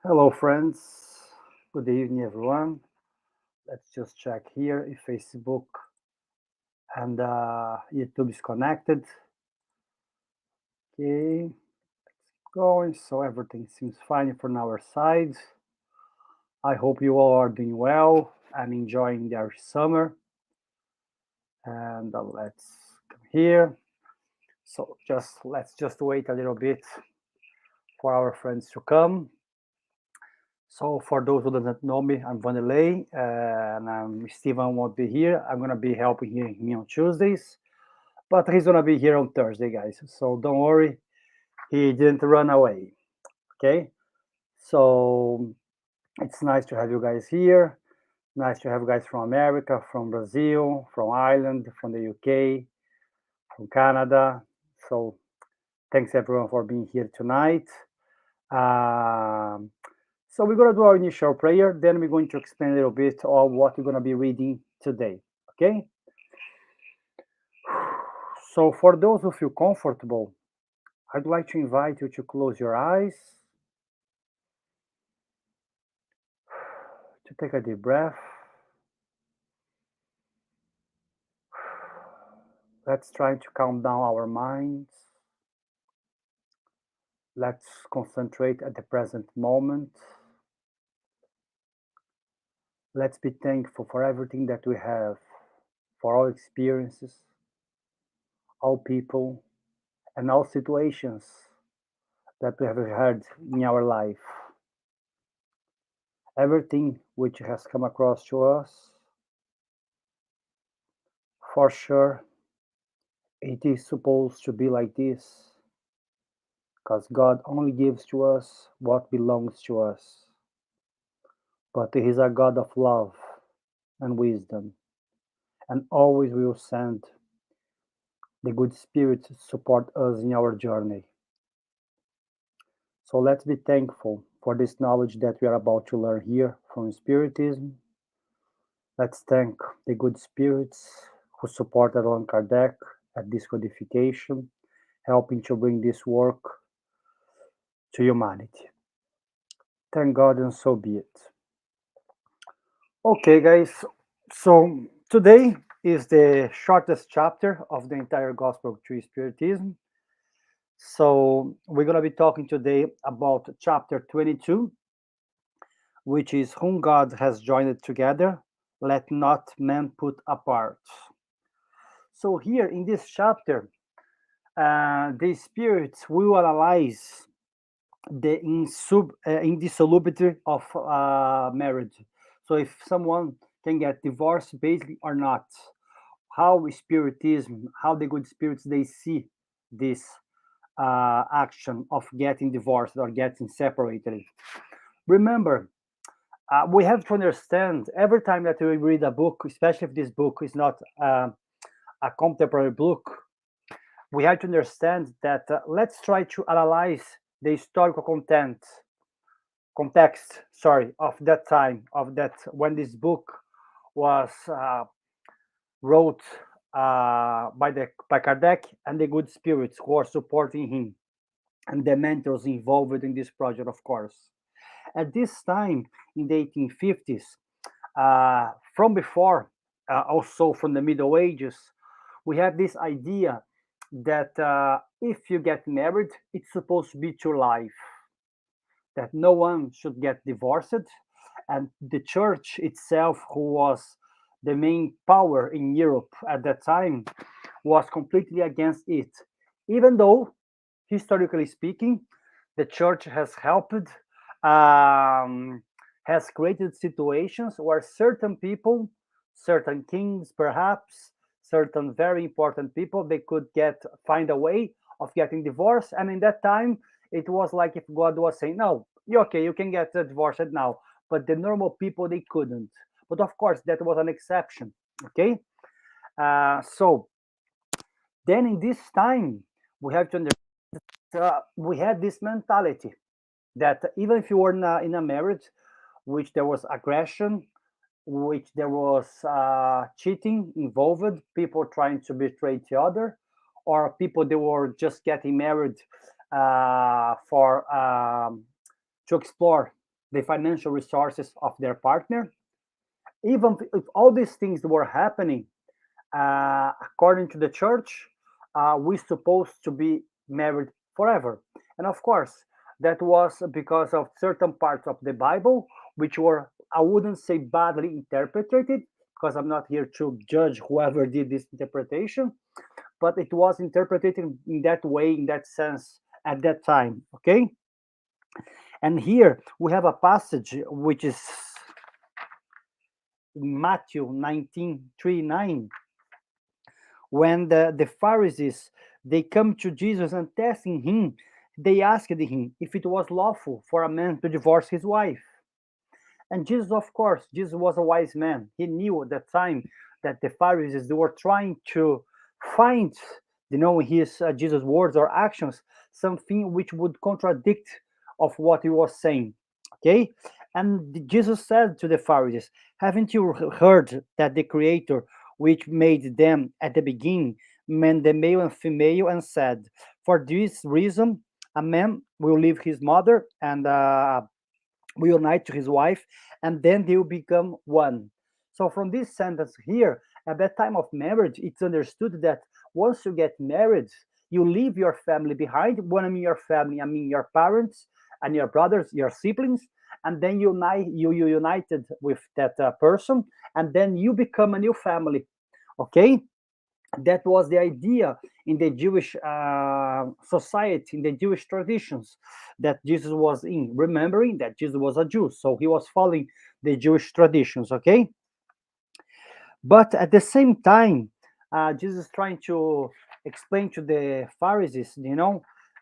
Hello, friends. Good evening, everyone. Let's just check here if Facebook and YouTube is connected. Okay, going. So everything seems fine from our side. I hope you all are doing well and enjoying their summer. And let's come here. So let's just wait a little bit for our friends to come. So for those who don't know me, I'm Wanderley, and Stephen won't be here. I'm gonna be helping him on Tuesdays, but he's gonna be here on Thursday, guys. So don't worry, he didn't run away. Okay, so it's nice to have you guys here. Nice to have you guys from America, from Brazil, from Ireland, from the UK, from Canada. So thanks everyone for being here tonight. Um, so we're gonna do our initial prayer, then we're going to explain a little bit of what we're gonna be reading today. Okay. So for those who feel comfortable, I'd like to invite you to close your eyes, to take a deep breath. Let's try to calm down our minds. Let's concentrate at the present moment. Let's be thankful for everything that we have, for all experiences, all people, and all situations that we have had in our life. Everything which has come across to us, for sure, it is supposed to be like this, because God only gives to us what belongs to us. But He is a God of love and wisdom, and always will send the good spirits to support us in our journey. So let's be thankful for this knowledge that we are about to learn here from Spiritism. Let's thank the good spirits who supported Allan Kardec at this codification, helping to bring this work to humanity. Thank God, and so be it. Okay, guys, so today is the shortest chapter of the entire Gospel of True Spiritism. So we're going to be talking today about chapter 22, which is Whom God has joined together, let not man put apart. So here in this chapter, the spirits will analyze the indissolubility of marriage. So if someone can get divorced basically or not, how spiritism, how the good spirits they see this action of getting divorced or getting separated. Remember, we have to understand every time that we read a book, especially if this book is not a contemporary book, we have to understand that let's try to analyze the historical context, of that time, of that when this book was wrote by Kardec and the good spirits who are supporting him and the mentors involved in this project, of course. At this time in the 1850s, from before, also from the Middle Ages, we have this idea that if you get married, it's supposed to be to life, that no one should get divorced. And the church itself, who was the main power in Europe at that time, was completely against it. Even though, historically speaking, the church has helped, has created situations where certain people, certain kings perhaps, certain very important people, they could find a way of getting divorced. And in that time, it was like if God was saying, no, you okay, you can get divorced now. But the normal people, they couldn't. But of course, that was an exception. Okay. So then in this time, we have to understand we had this mentality that even if you were in a marriage, which there was aggression, which there was cheating involved, people trying to betray each other, or people that were just getting married for to explore the financial resources of their partner. Even if all these things were happening, according to the church, we're supposed to be married forever. And of course, that was because of certain parts of the Bible, which were, I wouldn't say badly interpreted, because I'm not here to judge whoever did this interpretation, but it was interpreted in that way, in that sense, at that time. Okay? And here we have a passage which is Matthew 19:3-9, when the Pharisees, they come to Jesus and testing him, they asked him if it was lawful for a man to divorce his wife. And Jesus, of course, Jesus was a wise man. He knew at that time that the Pharisees, they were trying to find, his Jesus' words or actions, something which would contradict of what he was saying. Okay, and Jesus said to the Pharisees, "Haven't you heard that the Creator, which made them at the beginning, made the male and female, and said, for this reason, a man will leave his mother and will unite to his wife, and then they will become one." So, from this sentence here, at that time of marriage, it's understood that once you get married, you leave your family behind. When I mean your family, I mean your parents and your brothers, your siblings, and then you united with that person, and then you become a new family. Okay, that was the idea in the Jewish society, in the Jewish traditions that Jesus was in. Remembering that Jesus was a Jew, so he was following the Jewish traditions. Okay, but at the same time, Jesus is trying to explain to the Pharisees,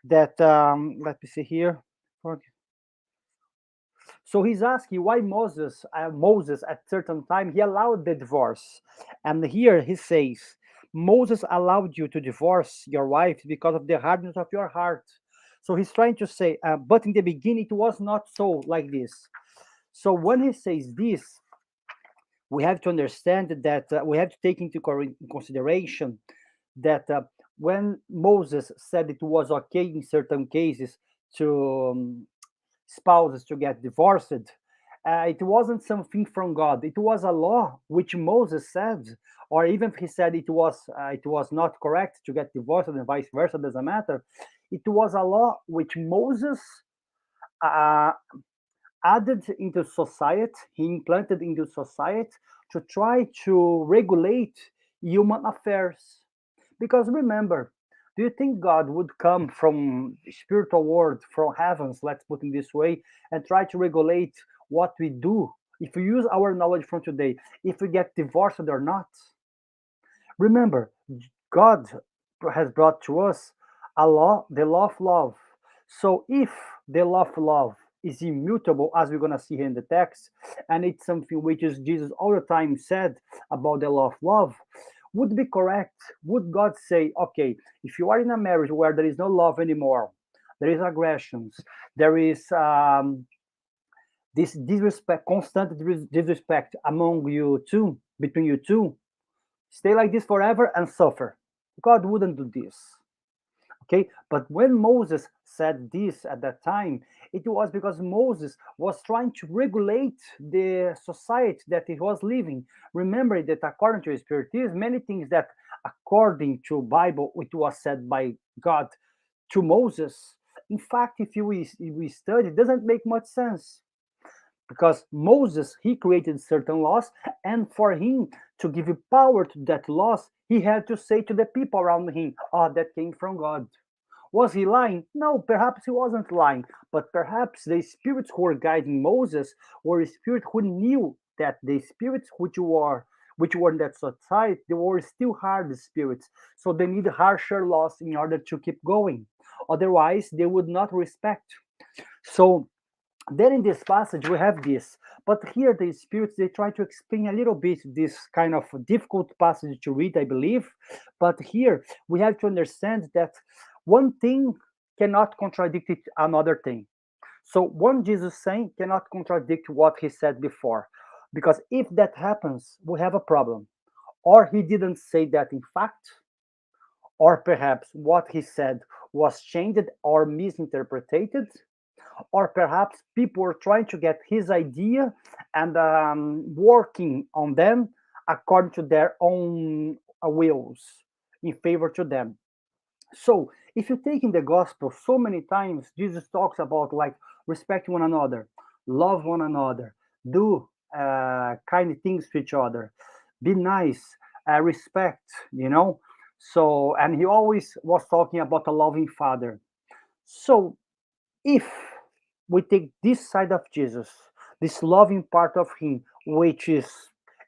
that let me see here. So he's asking why Moses at certain time he allowed the divorce, and here he says Moses allowed you to divorce your wife because of the hardness of your heart. So he's trying to say, but in the beginning it was not so like this. So when he says this, we have to understand that we have to take into consideration that when Moses said it was okay in certain cases to spouses to get divorced, it wasn't something from God. It was a law which Moses said, or even if he said it was not correct to get divorced and vice versa, doesn't matter. It was a law which Moses uh, added into society, he implanted into society to try to regulate human affairs. Because remember, do you think God would come from spiritual world, from heavens, let's put it this way, and try to regulate what we do? If we use our knowledge from today, if we get divorced or not? Remember, God has brought to us a law, the law of love. So if the law of love is immutable, as we're going to see here in the text, and it's something which is Jesus all the time said about the law of love, would be correct? Would God say, okay, if you are in a marriage where there is no love anymore, there is aggressions, there is this disrespect, constant disrespect among you two, between you two, stay like this forever and suffer? God wouldn't do this. Okay, but when Moses said this at that time, it was because Moses was trying to regulate the society that he was living. Remember that according to Spiritism, many things that according to Bible it was said by God to Moses, in fact, if we study, it doesn't make much sense, because Moses, he created certain laws, and for him to give power to that laws, he had to say to the people around him, oh, that came from God. Was he lying? No, perhaps he wasn't lying, but perhaps the spirits who were guiding Moses were spirits who knew that the spirits which were in that society, they were still hard spirits, so they need harsher laws in order to keep going. Otherwise, they would not respect. So then in this passage we have this, but here the spirits, they try to explain a little bit this kind of difficult passage to read, I believe. But here we have to understand that one thing cannot contradict another thing. So one Jesus saying cannot contradict what he said before, because if that happens, we have a problem. Or he didn't say that in fact, or perhaps what he said was changed or misinterpreted, or perhaps people were trying to get his idea and working on them according to their own wills in favor to them. So if you take in the gospel, so many times Jesus talks about like respect one another, love one another, do kind things to each other, be nice, respect, you know. So, and he always was talking about a loving father. So if we take this side of Jesus, this loving part of him, which is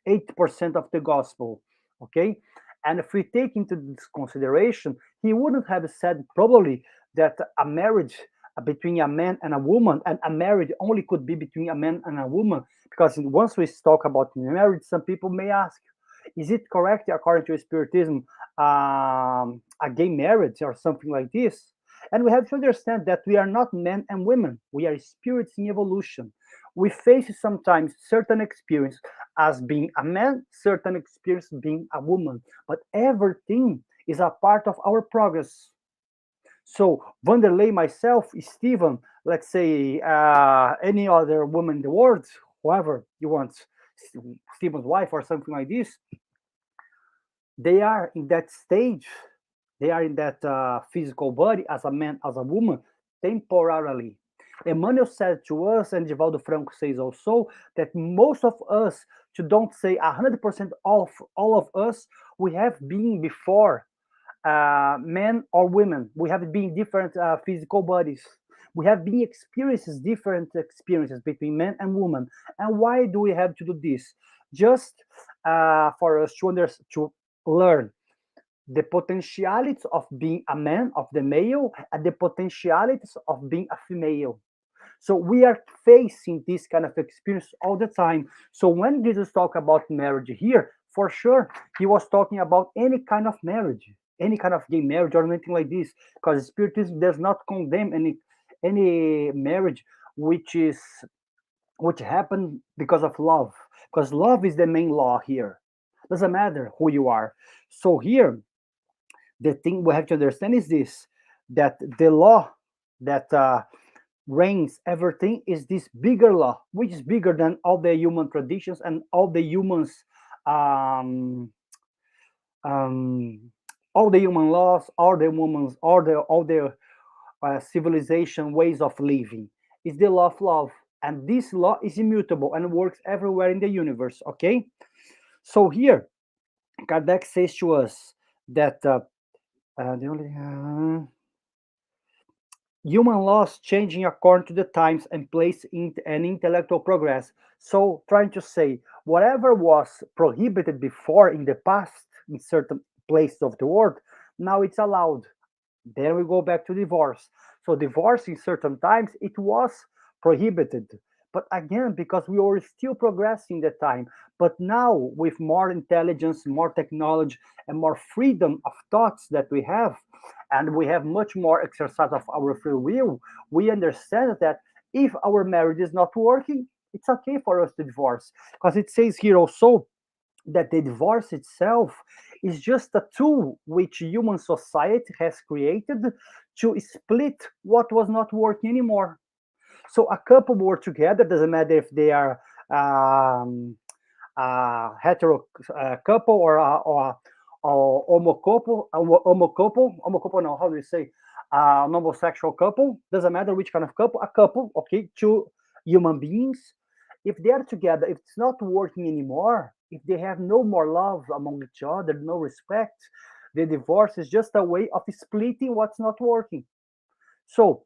80% of the gospel, okay? And if we take into this consideration, he wouldn't have said probably that a marriage between a man and a woman, and a marriage only could be between a man and a woman, because once we talk about marriage, some people may ask, is it correct according to Spiritism, a gay marriage or something like this? And we have to understand that we are not men and women. We are spirits in evolution. We face sometimes certain experience as being a man, certain experience being a woman. But everything is a part of our progress. So Wanderley, myself, Stephen, let's say any other woman in the world, whoever you want, Stephen's wife or something like this, they are in that stage, they are in that physical body as a man, as a woman, temporarily. Emmanuel said to us, and Divaldo Franco says also, that most of us, to don't say 100% of all of us, we have been before men or women. We have been different physical bodies. We have been experiences, different experiences between men and women. And why do we have to do this? Just for us to learn the potentialities of being a man, of the male, and the potentialities of being a female. So we are facing this kind of experience all the time. So when Jesus talked about marriage here, for sure, he was talking about any kind of marriage, any kind of gay marriage or anything like this, because Spiritism does not condemn any marriage which is which happened because of love, because love is the main law here. Doesn't matter who you are. So here the thing we have to understand is this, that the law that reigns everything is this bigger law, which is bigger than all the human traditions and all the humans um, um, all the human laws, all the women's, all the civilization ways of living. Is the law of love, and this law is immutable and works everywhere in the universe. Okay, so here Kardec says to us that the only human laws changing according to the times and place in and intellectual progress. So trying to say whatever was prohibited before in the past in certain places of the world, now it's allowed. Then we go back to divorce. So divorce in certain times it was prohibited. But again, because we were still progressing the time. But now with more intelligence, more technology, and more freedom of thoughts that we have, and we have much more exercise of our free will, we understand that if our marriage is not working, it's okay for us to divorce. Because it says here also that the divorce itself is just a tool which human society has created to split what was not working anymore. So a couple work together, doesn't matter if they are hetero couple or homo couple, no, how do you say? An homosexual couple, doesn't matter which kind of couple, a couple, okay, two human beings. If they are together, if it's not working anymore, if they have no more love among each other, no respect, the divorce is just a way of splitting what's not working. So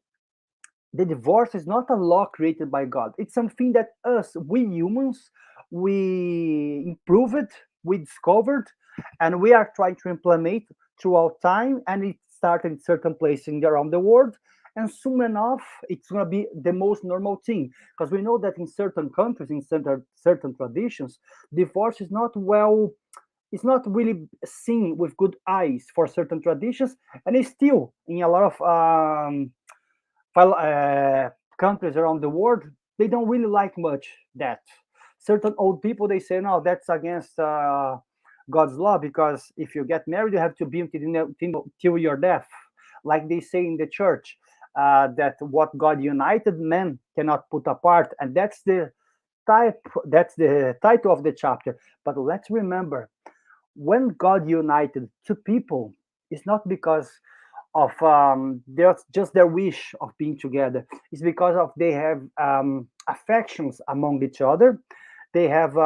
the divorce is not a law created by God. It's something that us, we humans, we improved, we discovered, and we are trying to implement throughout time. And it started in certain places around the world. And soon enough, it's going to be the most normal thing. Because we know that in certain countries, in certain traditions, divorce is not well, it's not really seen with good eyes for certain traditions. And it's still in a lot of countries around the world, they don't really like much that. Certain old people, they say, no, that's against God's law, because if you get married, you have to be until your death, like they say in the church. that what God united, man cannot put apart, and that's the title of the chapter. But let's remember, when God united two people, it's not because of just their wish of being together. It's because of they have affections among each other. They have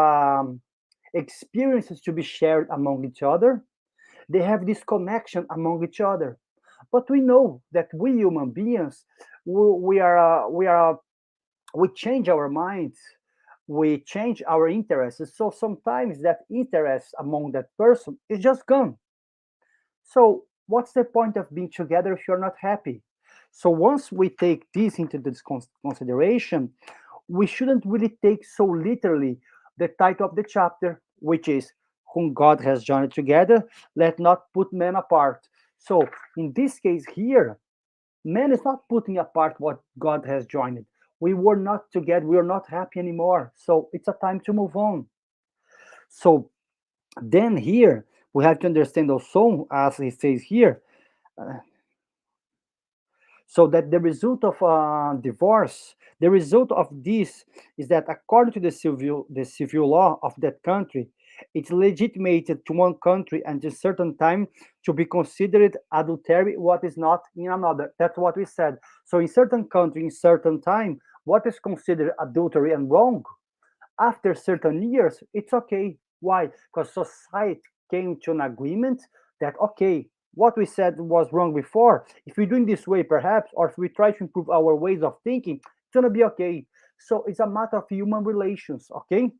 experiences to be shared among each other. They have this connection among each other. But we know that we human beings, we change our minds, we change our interests. So sometimes that interest among that person is just gone. So what's the point of being together if you're not happy? So once we take this into this consideration, we shouldn't really take so literally the title of the chapter, which is "Whom God has joined together, let not put men apart." So in this case here, man is not putting apart what God has joined. We were not together, we are not happy anymore. So it's a time to move on. So then here we have to understand also, as he says here, uh, so that the result of divorce, the result of this is that according to the civil law of that country, it's legitimated to one country and a certain time to be considered adultery what is not in another. That's what we said. So in certain country, in certain time, what is considered adultery and wrong, after certain years, it's okay. Why? Because society came to an agreement that, okay, what we said was wrong before. If we do it this way, perhaps, or if we try to improve our ways of thinking, it's going to be okay. So it's a matter of human relations, okay?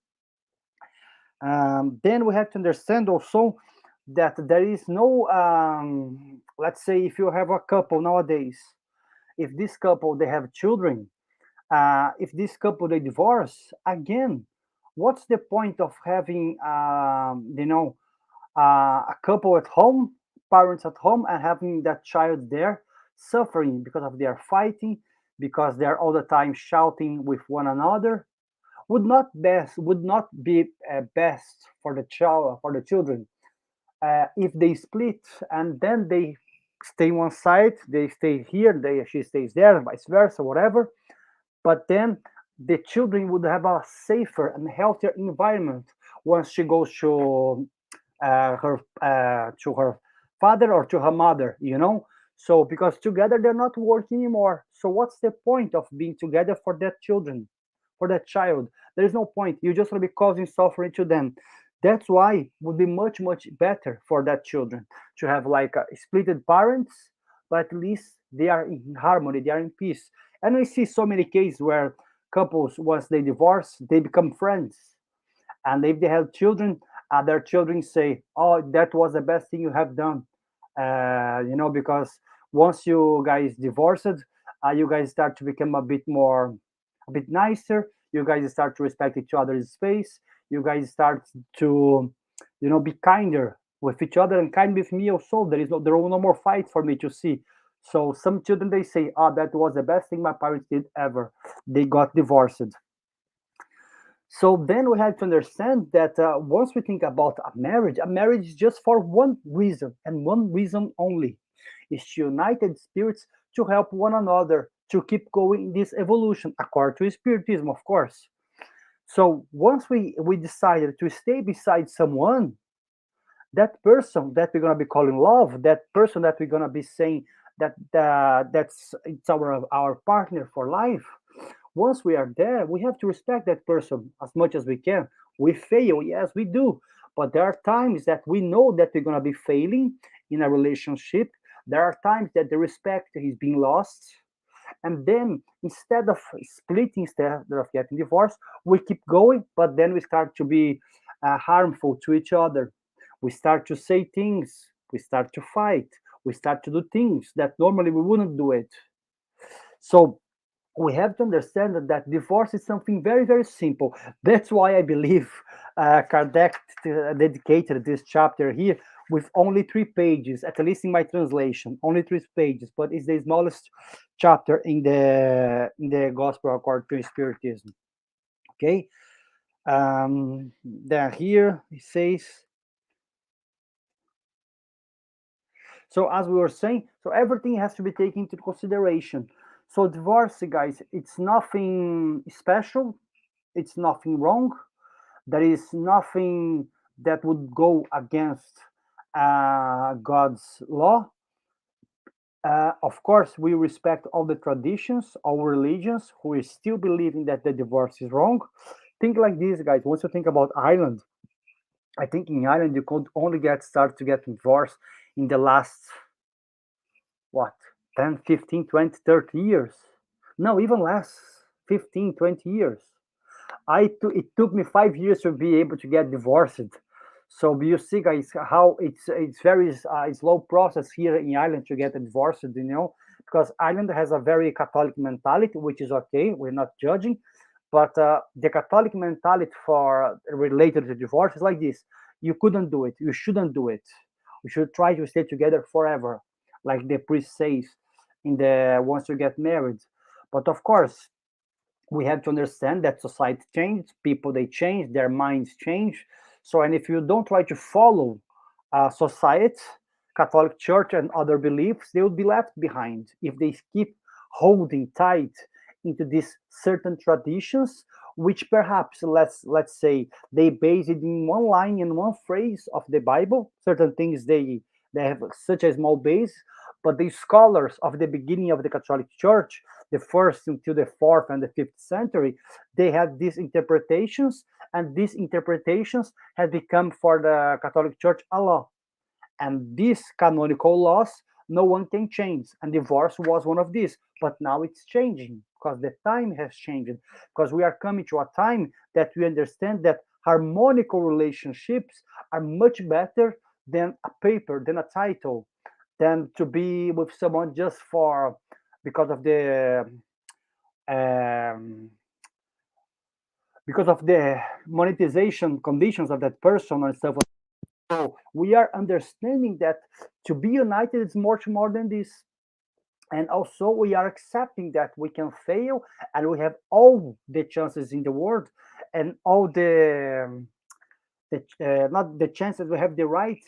Then we have to understand also that there is no, let's say, if you have a couple nowadays, if this couple they have children, if this couple they divorce again, what's the point of having a couple at home, parents at home, and having that child there suffering because of their fighting, because they're all the time shouting with one another? Would not be best for the child, for the children, if they split and then they stay one side, they stay here, she stays there, and vice versa, whatever. But then the children would have a safer and healthier environment once she goes to her father or to her mother, so because together they're not working anymore. So what's the point of being together for that children, for that child? There is no point. You're just going to be causing suffering to them. That's why it would be much much better for that children to have like a splitted parents, but at least they are in harmony, they are in peace. And we see so many cases where couples, once they divorce, they become friends, and if they have children, their children say, "Oh, that was the best thing you have done," because once you guys divorced, you guys start to become a bit nicer. You guys start to respect each other's space. You guys start to, be kinder with each other and kind with me also. There are no more fights for me to see. So some children they say, "Ah, that was the best thing my parents did ever. They got divorced." So then we have to understand that once we think about a marriage is just for one reason and one reason only. It's united spirits to help one another to keep going in this evolution, according to Spiritism, of course. So once we decided to stay beside someone, that person that we're gonna be calling love, that person that we're gonna be saying that's it's our partner for life, once we are there, we have to respect that person as much as we can. We fail, yes, we do. But there are times that we know that we're going to be failing in a relationship. There are times that the respect is being lost. And then instead of splitting, instead of getting divorced, we keep going, but then we start to be harmful to each other. We start to say things, we start to fight, we start to do things that normally we wouldn't do it. So we have to understand that divorce is something very, very simple. That's why I believe Kardec dedicated this chapter here with only 3 pages, at least in my translation, only 3 pages, but it's the smallest chapter in the Gospel according to Spiritism. Okay, then here it says, so as we were saying, so everything has to be taken into consideration. So divorce, guys, it's nothing special. It's nothing wrong. There is nothing that would go against God's law. Of course, we respect all the traditions, all religions who is still believing that the divorce is wrong. Think like this, guys. Once you think about Ireland, I think in Ireland you could only get start to get divorced in the last what 10, 15, 20, 30 years. No, even less, 15, 20 years. It took me 5 years to be able to get divorced. So you see, guys, how it's very slow process here in Ireland to get divorced. Because Ireland has a very Catholic mentality, which is okay. We're not judging, but the Catholic mentality for related to divorce is like this: you couldn't do it, you shouldn't do it. We should try to stay together forever, like the priest says in the once you get married. But of course, we have to understand that society changed, people they change, their minds change. So, and if you don't try to follow society, Catholic Church, and other beliefs, they will be left behind if they keep holding tight into these certain traditions, which perhaps let's say they base it in one line in one phrase of the Bible. Certain things they have such a small base, but the scholars of the beginning of the Catholic Church, the first until the fourth and the fifth century, they had these interpretations, and these interpretations had become for the Catholic Church a law. And these canonical laws, no one can change. And divorce was one of these. But now it's changing because the time has changed. Because we are coming to a time that we understand that harmonical relationships are much better than a paper, than a title, than to be with someone just for because of the um, because of the monetization conditions of that person and stuff. So we are understanding that to be united is much more than this. And also we are accepting that we can fail and we have all the chances in the world and all the not the chances, we have the right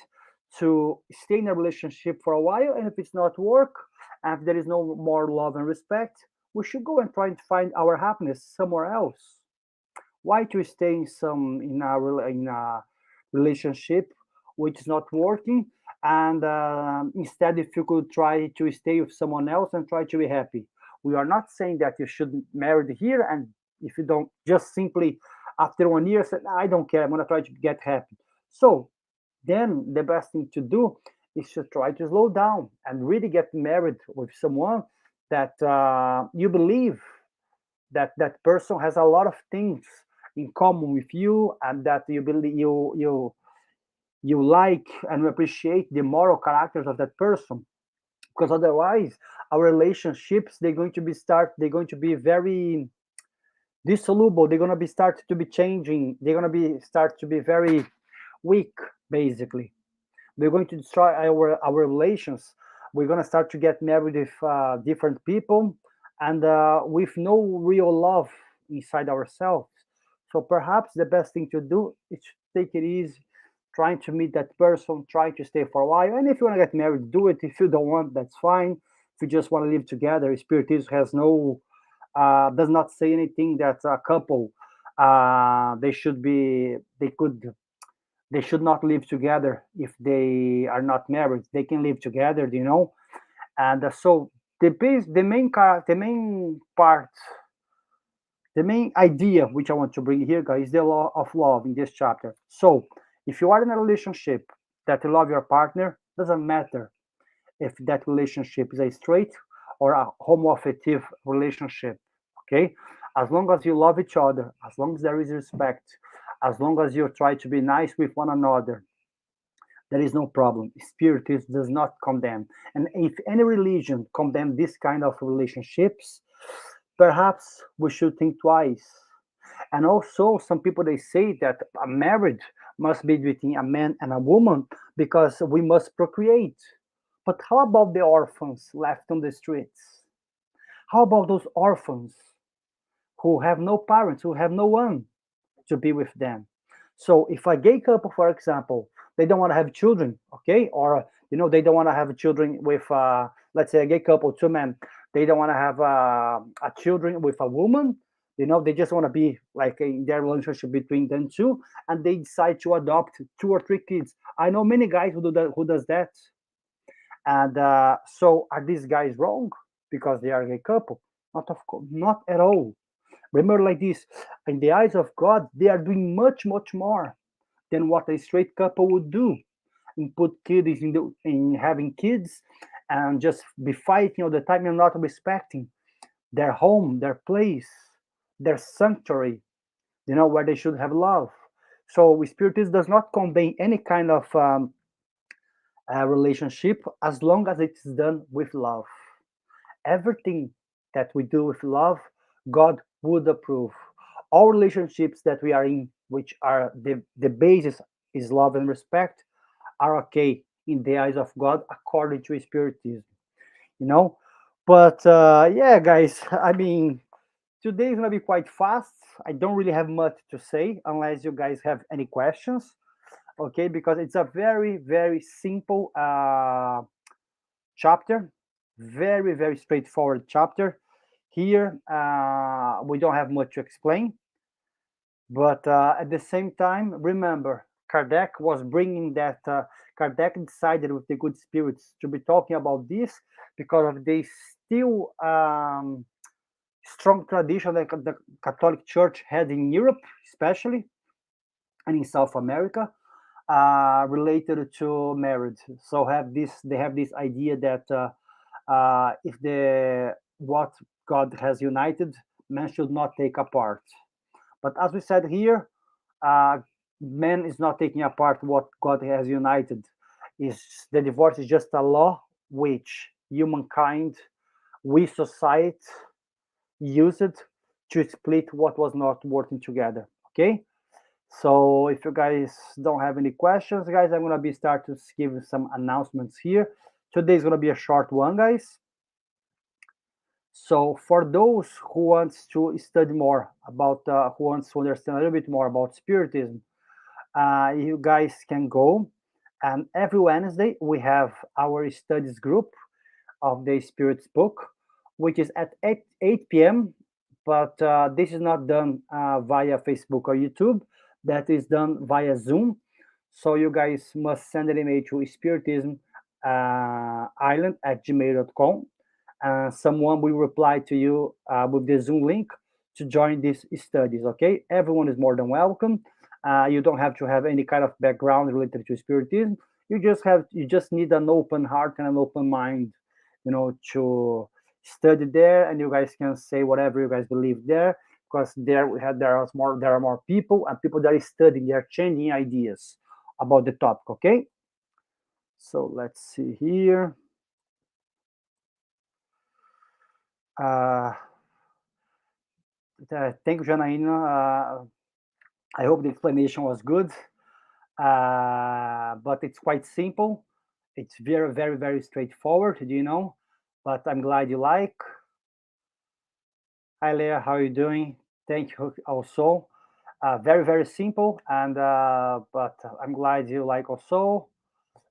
to stay in a relationship for a while. And if it's not work, and if there is no more love and respect, we should go and try to find our happiness somewhere else. Why to stay in a relationship which is not working, and instead if you could try to stay with someone else and try to be happy. We are not saying that you should marry here, and if you don't, just simply after 1 year say, I don't care, I'm going to try to get happy. So then the best thing to do is to try to slow down and really get married with someone that you believe that that person has a lot of things in common with you, and that you believe you like and appreciate the moral characters of that person. Because otherwise our relationships they're going to be very dissoluble, they're going to be start to be changing, they're going to be start to be very weak. Basically, we're going to destroy our relations. We're going to start to get married with different people, and with no real love inside ourselves. So perhaps the best thing to do is to take it easy, trying to meet that person, trying to stay for a while. And if you want to get married, do it. If you don't want, that's fine. If you just want to live together, Spiritism has no does not say anything that a couple they should be they should not live together if they are not married. They can live together. And so the main part, the main idea which I want to bring here, guys, is the law of love in this chapter. So if you are in a relationship that you love your partner, doesn't matter if that relationship is a straight or a homoafective relationship. Okay, as long as you love each other, as long as there is respect, as long as you try to be nice with one another, there is no problem. Spiritism does not condemn. And if any religion condemn this kind of relationships, perhaps we should think twice. And also, some people they say that a marriage must be between a man and a woman because we must procreate. But how about the orphans left on the streets? How about those orphans who have no parents, who have no one to be with them? So if a gay couple, for example, they don't want to have children, okay, or they don't want to have children with, let's say, a gay couple, two men, They don't want to have a children with a woman. They just want to be like in their relationship between them two, and they decide to adopt two or three kids. I know many guys who do that, who does that. And so are these guys wrong because they are a gay couple? Not of course, not at all. Remember, like this, in the eyes of God, they are doing much, much more than what a straight couple would do, and put kids in having kids, and just be fighting all the time and not respecting their home, their place, their sanctuary, where they should have love. So Spiritism does not condemn any kind of relationship as long as it's done with love. Everything that we do with love, God would approve. All relationships that we are in, which are the basis is love and respect, are okay in the eyes of God according to Spiritism, you know. But yeah, guys, I mean, today is gonna be quite fast. I don't really have much to say unless you guys have any questions, okay? Because it's a very, very simple chapter, very, very straightforward chapter. Here, we don't have much to explain, but at the same time, remember, Kardec was bringing that. Kardec decided with the good spirits to be talking about this because of the still strong tradition that the Catholic Church had in Europe, especially, and in South America, related to marriage. So they have this idea that if the what God has united, man should not take apart. But as we said here, uh, man is not taking apart what God has united. Is the divorce is just a law which humankind, we society, use it to split what was not working together. Okay. So if you guys don't have any questions, guys, I'm gonna be start to give some announcements here. Today is gonna be a short one, guys. So for those who wants to study more about, who wants to understand a little bit more about Spiritism, you guys can go. And every Wednesday we have our studies group of the Spirits book, which is at 8 p.m. But this is not done via Facebook or YouTube. That is done via Zoom. So you guys must send an email to spiritism island at gmail.com. Someone will reply to you with the Zoom link to join these studies. Okay, everyone is more than welcome. You don't have to have any kind of background related to Spiritism. You just need an open heart and an open mind, to study there, and you guys can say whatever you guys believe there, because there are more people, and people that are studying, they are changing ideas about the topic. Okay, so let's see here. Uh, Thank you, Janaína. I hope the explanation was good, but it's quite simple. It's very, very, very straightforward, but I'm glad you like. Hi, Leah, how are you doing? Thank you also. Very, very simple, and but I'm glad you like also.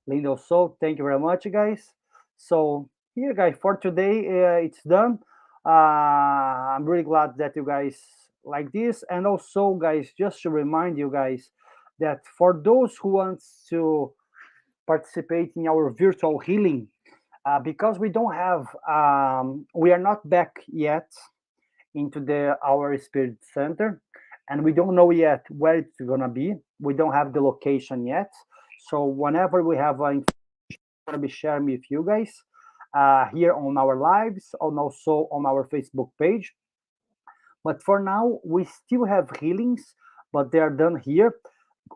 Linda also, thank you very much, guys. So here, guys, for today, it's done. I'm really glad that you guys like this, and also, guys, just to remind you guys that for those who want to participate in our virtual healing, because we are not back yet into the our spirit center, and we don't know yet where it's gonna be. We don't have the location yet. So whenever we have gonna be sharing with you guys here on our lives and also on our Facebook page. But for now, we still have healings, but they are done here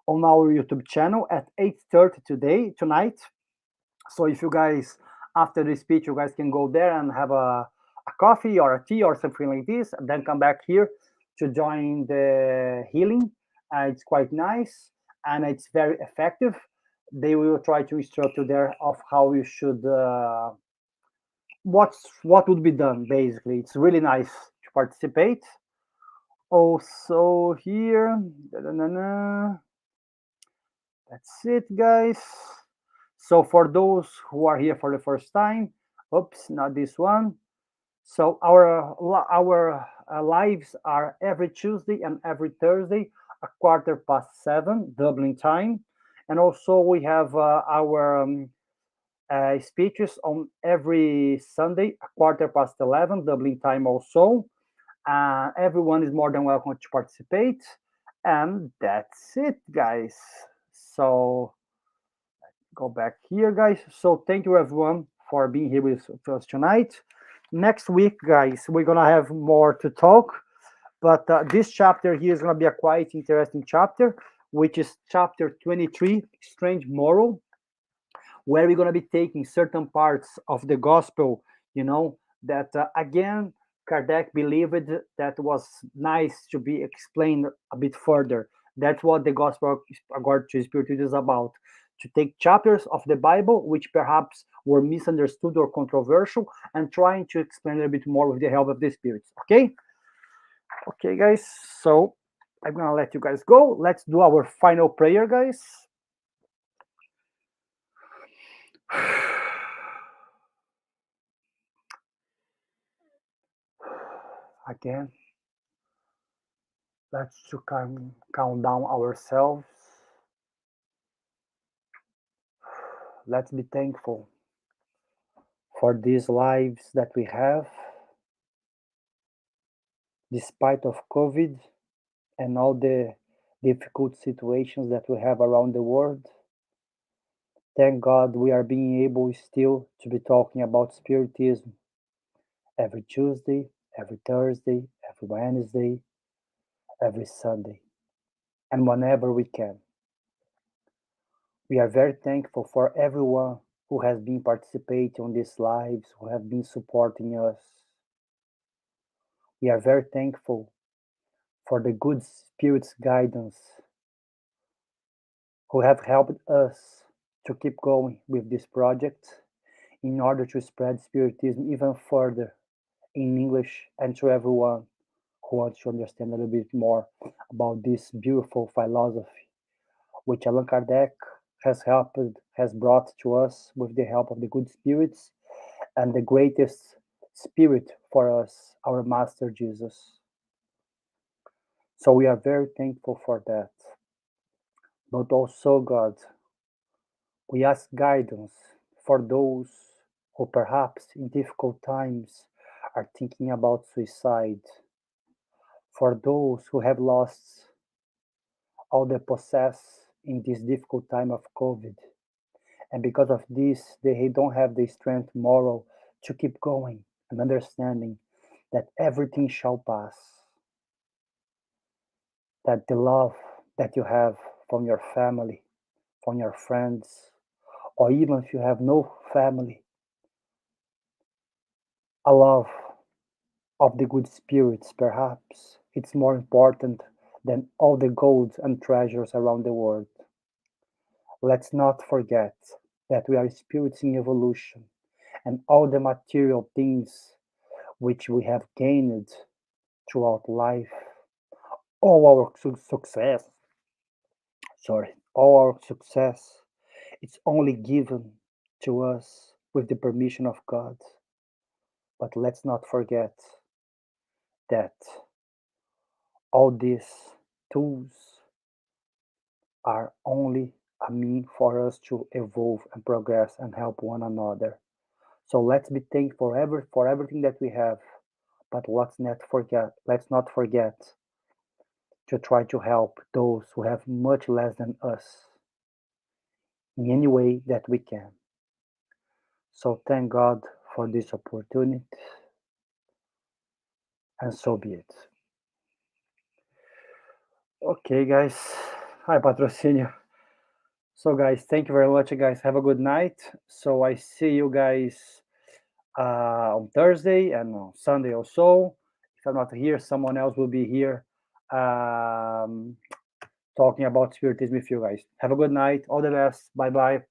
on our YouTube channel at 8:30 tonight. So if you guys, after the speech, you guys can go there and have a coffee or a tea or something like this, and then come back here to join the healing. It's quite nice and it's very effective. They will try to instruct you there of how you should, what would be done. Basically, it's really nice to participate. Also here, that's it, guys. So for those who are here for the first time, oops, not this one. So our lives are every Tuesday and every Thursday, a quarter past 7 Dublin time, and also we have our speeches on every Sunday, a quarter past 11 Dublin time also. Everyone is more than welcome to participate, and that's it, guys. So go back here, guys. So thank you everyone for being here with us tonight. Next week, guys, we're gonna have more to talk, but this chapter here is gonna be a quite interesting chapter, which is chapter 23, Strange Moral, where we're gonna be taking certain parts of the gospel, that again Kardec believed that was nice to be explained a bit further. That's what the gospel according to Spiritism is about, to take chapters of the Bible which perhaps were misunderstood or controversial and trying to explain a little bit more with the help of the spirits. Okay, guys, so I'm gonna let you guys go. Let's do our final prayer, guys. Again, let's to calm down ourselves. Let's be thankful for these lives that we have, despite of COVID and all the difficult situations that we have around the world. Thank God we are being able still to be talking about Spiritism every Tuesday, every Thursday, every Wednesday, every Sunday, and whenever we can. We are very thankful for everyone who has been participating on these lives, who have been supporting us. We are very thankful for the good spirits' guidance who have helped us to keep going with this project in order to spread Spiritism even further in English and to everyone who wants to understand a little bit more about this beautiful philosophy, which Allan Kardec has brought to us with the help of the good spirits and the greatest spirit for us, our Master Jesus. So we are very thankful for that. But also, God, we ask guidance for those who perhaps in difficult times are thinking about suicide, for those who have lost all their possess in this difficult time of COVID. And because of this, they don't have the strength moral to keep going and understanding that everything shall pass, that the love that you have from your family, from your friends, or even if you have no family, a love of the good spirits, perhaps it's more important than all the gold and treasures around the world. Let's not forget that we are spirits in evolution, and all the material things which we have gained throughout life, all our success, all our success, it's only given to us with the permission of God. But let's not forget that all these tools are only a mean for us to evolve and progress and help one another. So let's be thankful for everything that we have, but let's not forget to try to help those who have much less than us in any way that we can. So thank God for this opportunity, and so be it. Okay, guys. Hi, Patrocinio. So, guys, thank you very much, guys. Have a good night. So, I see you guys on Thursday and on Sunday also. If I'm not here, someone else will be here talking about Spiritism with you guys. Have a good night. All the best. Bye bye.